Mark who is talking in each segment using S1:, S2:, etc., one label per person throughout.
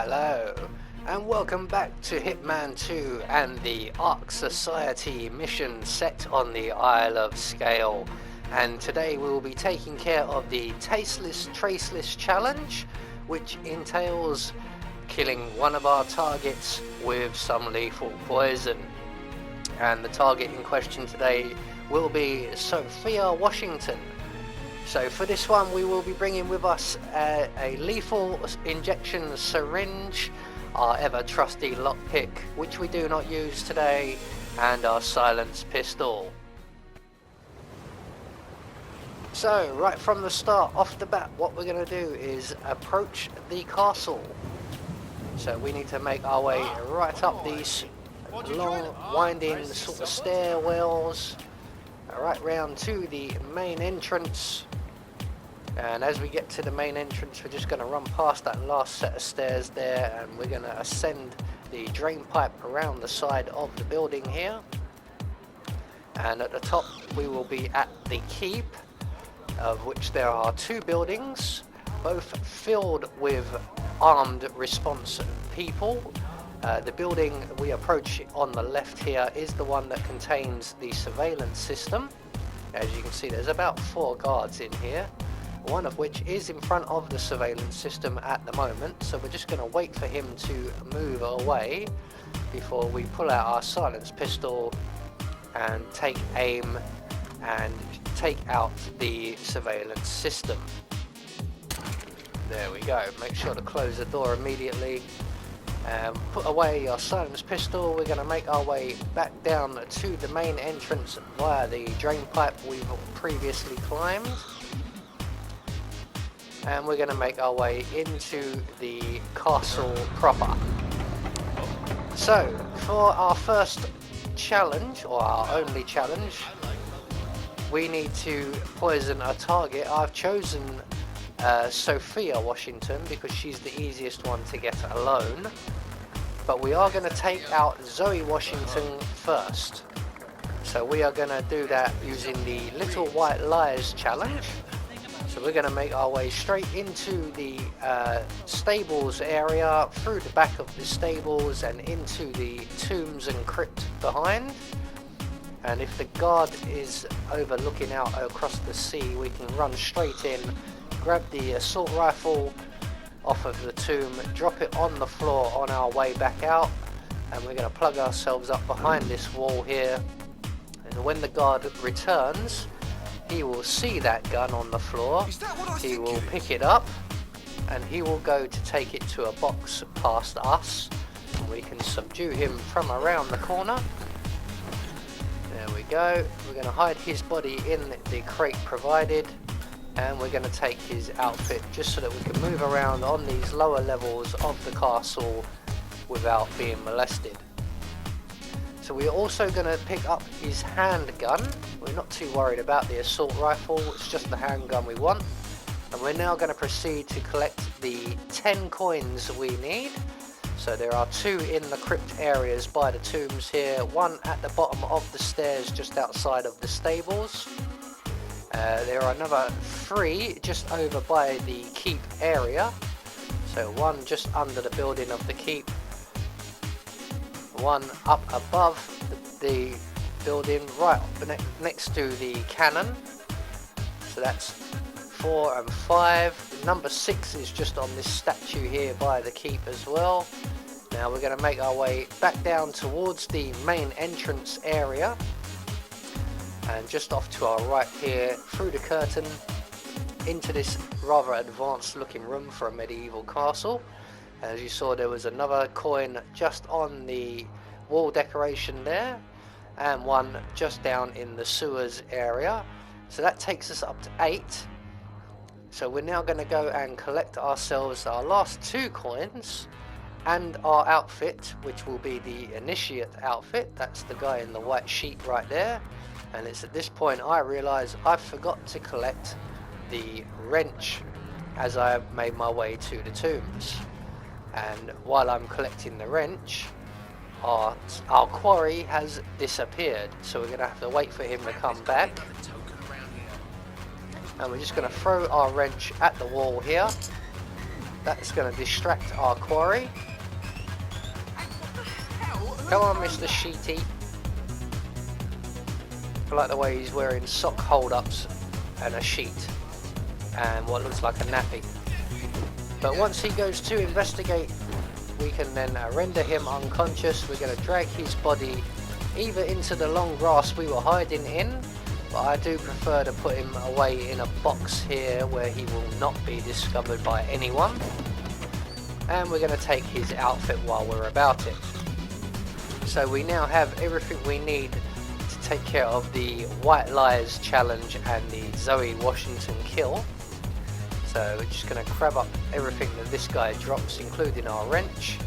S1: Hello, and welcome back to Hitman 2 and the Ark Society mission set on the Isle of SGAIL. And today we will be taking care of the Tasteless, Traceless challenge, which entails killing one of our targets with some lethal poison. And the target in question today will be Sophia, Washington. So for this one we will be bringing with us a lethal injection syringe, our ever trusty lockpick, which we do not use today, and our silenced pistol. So right from the start, off the bat, what we're going to do is approach the castle. So we need to make our way right up these long winding sort of stairwells, right round to the main entrance. And as we get to the main entrance, we're just going to run past that last set of stairs there, and we're going to ascend the drain pipe around the side of the building here. And at the top we will be at the keep, of which there are two buildings, both filled with armed response people. The building we approach on the left here is the one that contains the surveillance system. As you can see, there's about 4 guards in here, one of which is in front of the surveillance system at the moment, so we're just going to wait for him to move away before we pull out our silenced pistol and take aim and take out the surveillance system. There we go. Make sure to close the door immediately. Put away your silenced pistol. We're going to make our way back down to the main entrance via the drain pipe we've previously climbed. And we're going to make our way into the castle proper. So, for our first challenge, or our only challenge, we need to poison a target. I've chosen Sophia, Washington, because she's the easiest one to get alone. But we are going to take out Zoe Washington first. So we are going to do that using the Little White Lies challenge. So we're going to make our way straight into the stables area, through the back of the stables and into the tombs and crypt behind. And if the guard is overlooking out across the sea, we can run straight in, grab the assault rifle off of the tomb, drop it on the floor on our way back out, and we're going to plug ourselves up behind this wall here. And when the guard returns, he will see that gun on the floor, he will pick it up, and he will go to take it to a box past us, and we can subdue him from around the corner. There we go. We're going to hide his body in the crate provided, and we're going to take his outfit just so that we can move around on these lower levels of the castle without being molested. So we're also going to pick up his handgun. We're not too worried about the assault rifle, it's just the handgun we want. And we're now going to proceed to collect the 10 coins we need. So there are 2 in the crypt areas by the tombs here, 1 at the bottom of the stairs just outside of the stables. There are another 3 just over by the keep area. So 1 just under the building of the keep, 1 up above the building right next to the cannon. So that's 4 and 5. Number 6 is just on this statue here by the keep as well. Now we're going to make our way back down towards the main entrance area, and just off to our right here, through the curtain, into this rather advanced looking room for a medieval castle. As you saw, there was another coin just on the wall decoration there, and 1 just down in the sewers area. So that takes us up to 8. So we're now going to go and collect ourselves our last 2 coins and our outfit, which will be the initiate outfit. That's the guy in the white sheet right there. And it's at this point I realise I forgot to collect the wrench as I made my way to the tombs. And while I'm collecting the wrench, our quarry has disappeared. So we're going to have to wait for him to come back. And we're just going to throw our wrench at the wall here. That's going to distract our quarry. Come on, Mr. Sheety. I like the way he's wearing sock hold-ups and a sheet and what looks like a nappy. But once he goes to investigate, we can then render him unconscious. We're going to drag his body either into the long grass we were hiding in, but I do prefer to put him away in a box here where he will not be discovered by anyone. And we're going to take his outfit while we're about it. So we now have everything we need to take care of the White Lies challenge and the Zoe Washington kill. So we're just going to grab up everything that this guy drops, including our wrench.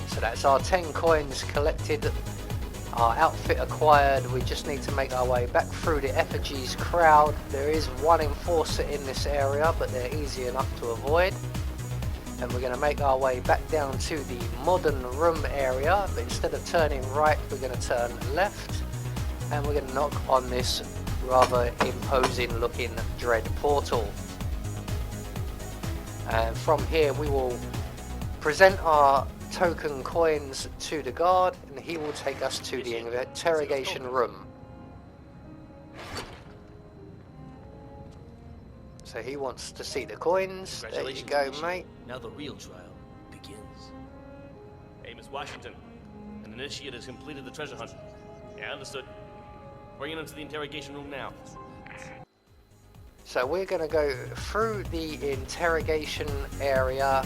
S1: So that's our 10 coins collected, our outfit acquired. We just need to make our way back through the effigies crowd. There is one enforcer in this area, but they're easy enough to avoid. And we're going to make our way back down to the modern room area, but instead of turning right, we're going to turn left, and we're going to knock on this rather imposing looking dread portal. And from here we will present our token coins to the guard, and he will take us to the interrogation room. So he wants to see the coins. There you go, mate.
S2: Now the real trial begins. Hey, Miss Washington. An initiate has completed the treasure hunt. Yeah, understood. Bringing him to the interrogation room now.
S1: So we're going to go through the interrogation area.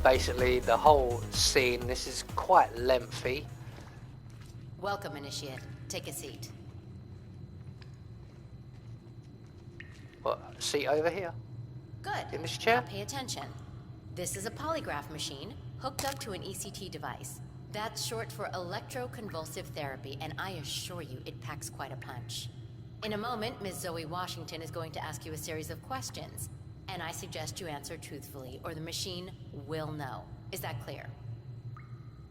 S1: Basically the whole scene. This is quite lengthy.
S3: Welcome, Initiate. Take a seat.
S1: What, seat over here?
S3: Good.
S1: In this chair?
S3: Now pay attention. This is a polygraph machine hooked up to an ECT device. That's short for electroconvulsive therapy, and I assure you it packs quite a punch. In a moment, Ms. Zoe Washington is going to ask you a series of questions, and I suggest you answer truthfully, or the machine will know. Is that clear?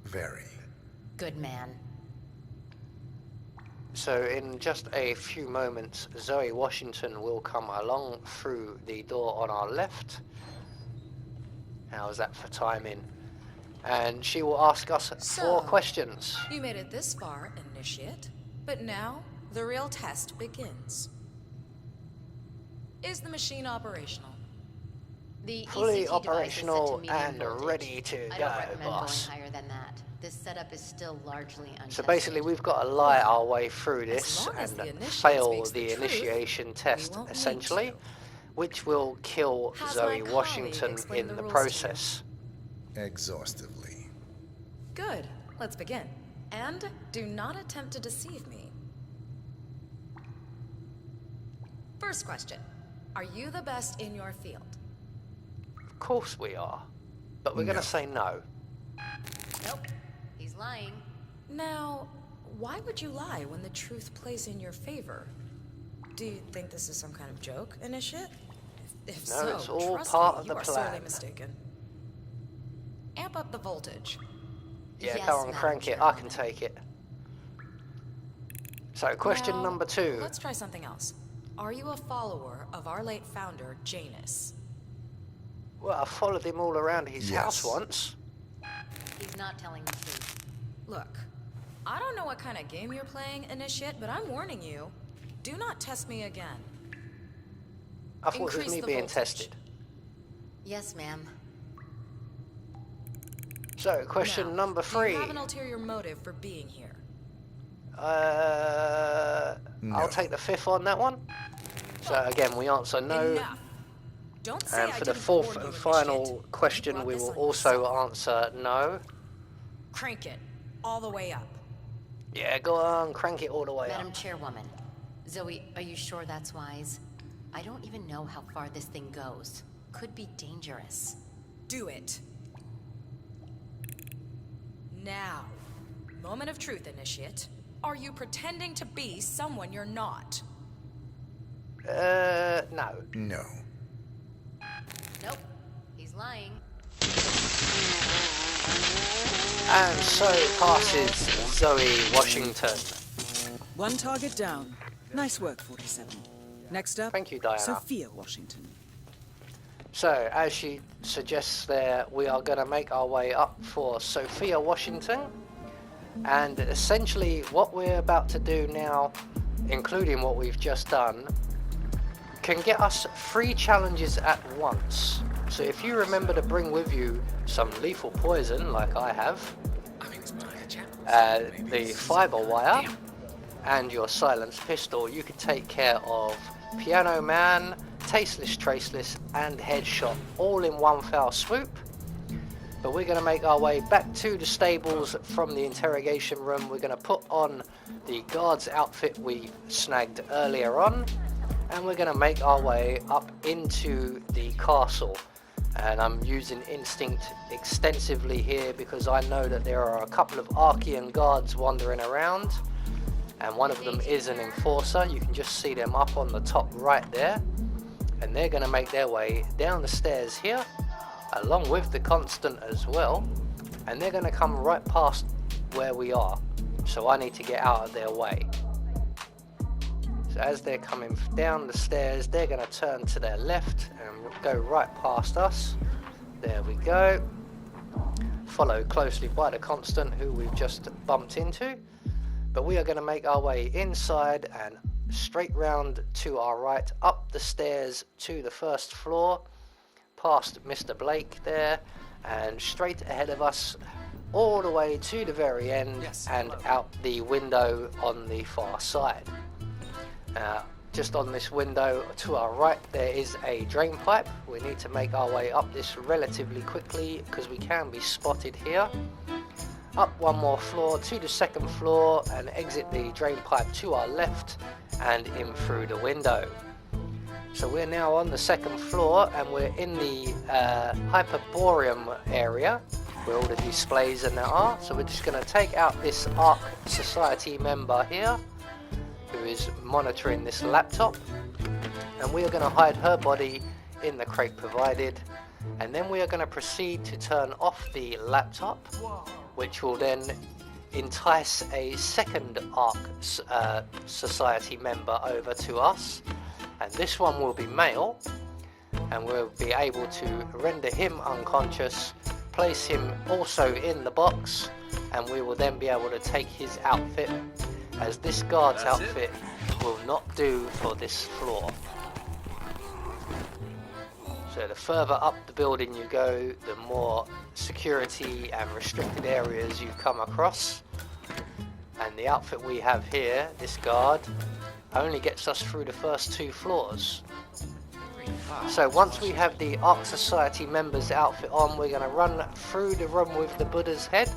S4: Very.
S3: Good man.
S1: So in just a few moments, Zoe Washington will come along through the door on our left. How's that for timing? And she will ask us 4 questions.
S5: You made it this far, Initiate, but now the real test begins. Is the machine operational?
S3: The
S1: Fully
S3: ECT
S1: operational
S3: device is set to
S1: and
S3: medium voltage.
S1: ready to
S3: I
S1: go,
S3: don't recommend
S1: boss.
S3: going higher than that. This setup is still largely untested.
S1: So basically we've got to lie our way through this
S5: long as
S1: and
S5: the initiate
S1: fail
S5: speaks
S1: the
S5: the truth,
S1: initiation test,
S5: we won't need
S1: essentially,
S5: to.
S1: which will kill
S5: Has
S1: Zoe
S5: my
S1: Washington
S5: colleague explained
S1: in
S5: the
S1: the
S5: rules to you?
S1: process.
S4: Exhaustively.
S5: Good. Let's begin. And do not attempt to deceive me. First question. Are you the best in your field?
S1: Of course we are, but we're going
S4: No.
S1: to say no.
S3: Nope. He's lying.
S5: Now, why would you lie when the truth plays in your favor? Do you think this is some kind of joke, Initiate? If
S1: No,
S5: so,
S1: it's all
S5: trust
S1: part
S5: me,
S1: of
S5: you
S1: the
S5: are sorely
S1: plan.
S5: mistaken. Amp up the voltage.
S1: Yeah,
S3: Yes,
S1: come on,
S3: Madam
S1: crank it. I can
S3: Chairwoman.
S1: take it. So, question
S5: Now,
S1: number 2.
S5: Let's try something else. Are you a follower of our late founder, Janus?
S1: Well, I followed him all around his
S4: Yes.
S1: house once.
S3: He's not telling the truth.
S5: Look, I don't know what kind of game you're playing, Initiate, but I'm warning you. Do not test me again.
S1: I thought it was
S5: Increase
S1: me
S5: the
S1: being
S5: voltage.
S1: tested.
S3: Yes, ma'am.
S1: So, question
S5: Now,
S1: number
S5: Do
S1: 3.
S5: you have an ulterior motive for being here?
S4: No.
S1: I'll take the 5th on that one. So again, we answer no.
S5: Enough. Don't say
S1: And
S5: I
S1: for the
S5: didn't
S1: 4th
S5: warn you,
S1: and final
S5: Initiate.
S1: question,
S5: You
S1: we
S5: brought
S1: will
S5: this on
S1: also
S5: yourself.
S1: answer no.
S5: Crank it all the way up.
S1: Yeah, go on, crank it all the way
S3: Madam
S1: up.
S3: Chairwoman, Zoe, are you sure that's wise? I don't even know how far this thing goes. Could be dangerous.
S5: Do it. Now, moment of truth, Initiate. Are you pretending to be someone you're not?
S1: No.
S4: No.
S3: Nope. He's lying.
S1: And so passes Zoe Washington.
S6: One target down. Nice work, 47. Next up,
S1: Thank you, Diana.
S6: Sophia Washington.
S1: So, as she suggests there, we are going to make our way up for Sophia, Washington. And essentially what we're about to do now, including what we've just done, can get us 3 challenges at once. So if you remember to bring with you some lethal poison, like I have, the fiber wire, and your silenced pistol, you can take care of Piano Man, Tasteless, Traceless, and Headshot all in one foul swoop. But we're going to make our way back to the stables from the interrogation room. We're going to put on the guard's outfit we snagged earlier on, and we're going to make our way up into the castle. And I'm using instinct extensively here because I know that there are a couple of Archean guards wandering around, and one of them is an enforcer. You can just see them up on the top right there, and they're going to make their way down the stairs here along with the constant as well, and they're going to come right past where we are, so I need to get out of their way. So as they're coming down the stairs, they're going to turn to their left and go right past us. There we go. Followed closely by the constant who we've just bumped into. But we are going to make our way inside and straight round to our right, up the stairs to the first floor, past Mr. Blake there, and straight ahead of us all the way to the very end, and out the window on the far side. Just on this window to our right there is a drain pipe. We need to make our way up this relatively quickly because we can be spotted here. Up one more floor to the second floor and exit the drain pipe to our left and in through the window. So we're now on the second floor and we're in the Hyperboreum area where all the displays and that are. So we're just going to take out this ARC Society member here who is monitoring this laptop, and we are going to hide her body in the crate provided, and then we are going to proceed to turn off the laptop, which will then entice a second ARC Society member over to us, and this one will be male, and we'll be able to render him unconscious, place him also in the box, and we will then be able to take his outfit, as this guard's outfit will not do for this floor. So the further up the building you go, the more security and restricted areas you come across. And the outfit we have here, this guard, only gets us through the first 2 floors. So once we have the ARC Society members' outfit on, we're going to run through the room with the Buddha's head,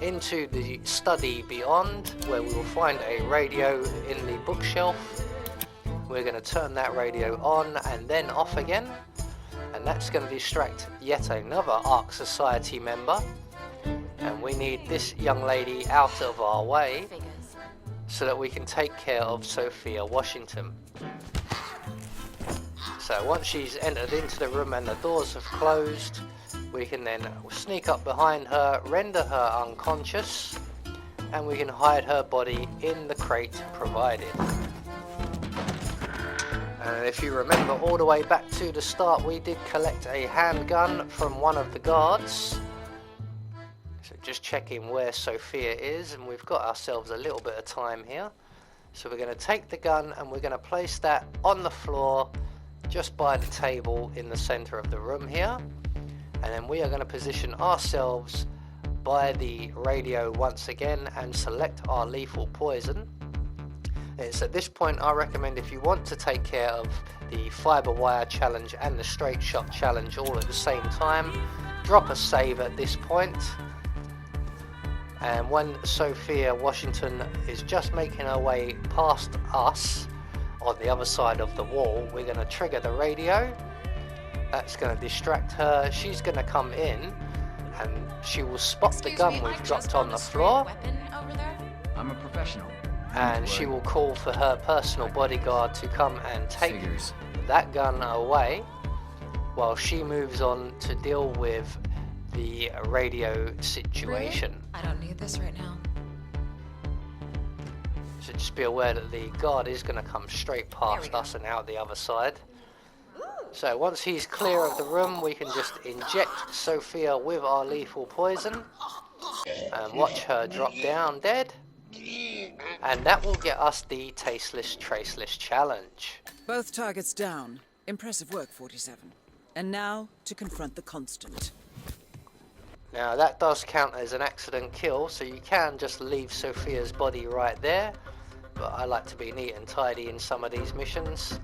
S1: into the study beyond, where we will find a radio in the bookshelf. We're going to turn that radio on and then off again, and that's going to distract yet another ARC Society member, and we need this young lady out of our way so that we can take care of Sophia, Washington. So once she's entered into the room and the doors have closed, we can then sneak up behind her, render her unconscious, and we can hide her body in the crate provided. And if you remember all the way back to the start, we did collect a handgun from one of the guards. So just checking where Sophia is, and we've got ourselves a little bit of time here. So we're going to take the gun and we're going to place that on the floor just by the table in the center of the room here. And then we are going to position ourselves by the radio once again and select our lethal poison. It's at this point I recommend, if you want to take care of the fiber wire challenge and the straight shot challenge all at the same time, drop a save at this point. And when Sophia Washington is just making her way past us on the other side of the wall, we're going to trigger the radio. That's going to distract her. She's going to come in and she will spot the gun we've dropped on the floor.
S7: I'm a professional.
S1: And she will call for her personal bodyguard to come and take that gun away while she moves on to deal with the radio situation.
S5: Really? I don't need this right now.
S1: So just be aware that the guard is going to come straight past us and out the other side.
S5: Ooh,
S1: So once he's clear of the room, we can just inject Sophia with our lethal poison and watch her drop down dead. And that will get us the Tasteless, Traceless challenge.
S6: Both targets down. Impressive work, 47. And now, to confront the constant.
S1: Now that does count as an accident kill, so you can just leave Sophia's body right there. But I like to be neat and tidy in some of these missions.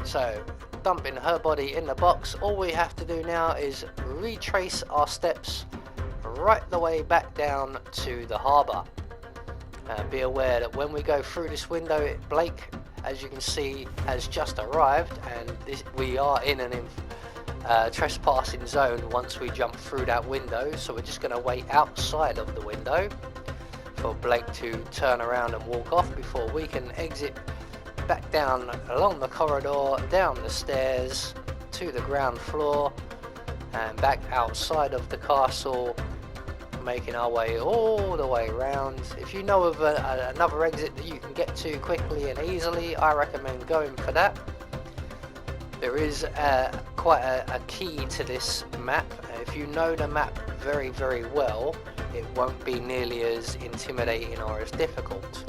S1: So, dumping her body in the box, all we have to do now is retrace our steps right the way back down to the harbour. Be aware that when we go through this window, Blake, as you can see, has just arrived, and we are in an trespassing zone once we jump through that window, so we're just going to wait outside of the window for Blake to turn around and walk off before we can exit back down along the corridor, down the stairs to the ground floor and back outside of the castle, making our way all the way around. If you know of another exit that you can get to quickly and easily, I recommend going for that. There is quite a key to this map. If you know the map very, very well, it won't be nearly as intimidating or as difficult.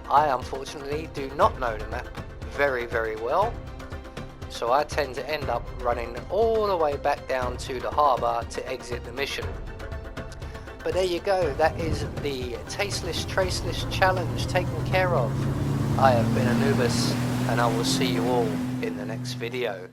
S1: I unfortunately do not know the map very, very well, so I tend to end up running all the way back down to the harbour to exit the mission. But there you go, that is the Tasteless, Traceless challenge taken care of. I have been Anubis, and I will see you all in the next video.